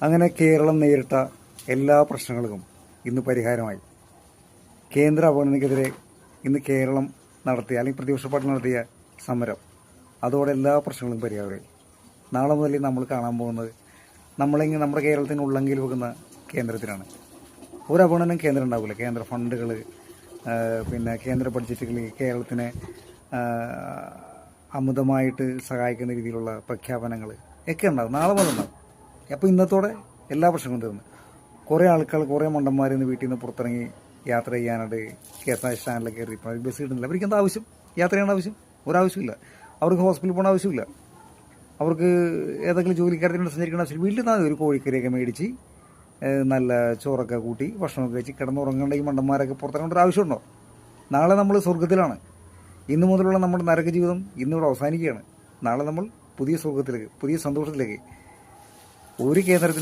അങ്ങനെ കേരളം നേരിട്ട എല്ലാ പ്രശ്നങ്ങൾക്കും ഇന്ന് പരിഹാരമായി. കേന്ദ്ര അവഗണനയ്ക്കെതിരെ ഇന്ന് കേരളം നടത്തിയ അല്ലെങ്കിൽ പ്രതിപക്ഷ പാർട്ടി നടത്തിയ സമരം, അതോടെ എല്ലാ പ്രശ്നങ്ങളും പരിഹാരമായി. നാളെ മുതൽ നമ്മൾ കാണാൻ പോകുന്നത് നമ്മുടെ കേരളത്തിന് ഉള്ളെങ്കിൽ വെക്കുന്ന കേന്ദ്രത്തിനാണ്. ഒരു അവഗണനം കേന്ദ്രം ഉണ്ടാവില്ല. കേന്ദ്ര ഫണ്ടുകൾ, പിന്നെ കേന്ദ്ര ബഡ്ജറ്റുകൾ കേരളത്തിനെ അമിതമായിട്ട് സഹായിക്കുന്ന രീതിയിലുള്ള പ്രഖ്യാപനങ്ങൾ ഒക്കെ ഉണ്ടാകും. നാളെ മുതൽ ഉണ്ടാകും. അപ്പോൾ ഇന്നത്തോടെ എല്ലാ പ്രശ്നങ്ങളും തീർന്നു. കുറേ മണ്ടന്മാർ ഇന്ന് വീട്ടിൽ നിന്ന് പുറത്തിറങ്ങി യാത്ര ചെയ്യാനായിട്ട് KSRTC സ്റ്റാൻഡിലൊക്കെ കയറി ബസ് കിട്ടുന്നില്ല. അവർക്ക് എന്താ ആവശ്യം? യാത്ര ചെയ്യേണ്ട ആവശ്യം ഒരാവശ്യമില്ല. അവർക്ക് ഹോസ്പിറ്റലിൽ പോകേണ്ട ആവശ്യമില്ല. അവർക്ക് ഏതെങ്കിലും ജോലിക്കാരത്തിനോട് സഞ്ചരിക്കേണ്ട ആവശ്യമില്ല. വീട്ടിൽ നിന്നാൽ ഒരു കോഴിക്കറിയൊക്കെ മേടിച്ച് നല്ല ചോറൊക്കെ കൂട്ടി ഭക്ഷണമൊക്കെ കഴിച്ച് കിടന്നുറങ്ങേണ്ട ഈ മണ്ടന്മാരൊക്കെ പുറത്തിറങ്ങേണ്ട ഒരു ആവശ്യമുണ്ടോ? നാളെ നമ്മൾ സ്വർഗ്ഗത്തിലാണ്. ഇന്ന് മുതലുള്ള നമ്മുടെ നരക ജീവിതം ഇന്നിവിടെ അവസാനിക്കുകയാണ്. നാളെ നമ്മൾ പുതിയ സ്വർഗ്ഗത്തിലേക്ക്, പുതിയ സന്തോഷത്തിലേക്ക്. ഒരു കേന്ദ്രത്തിന്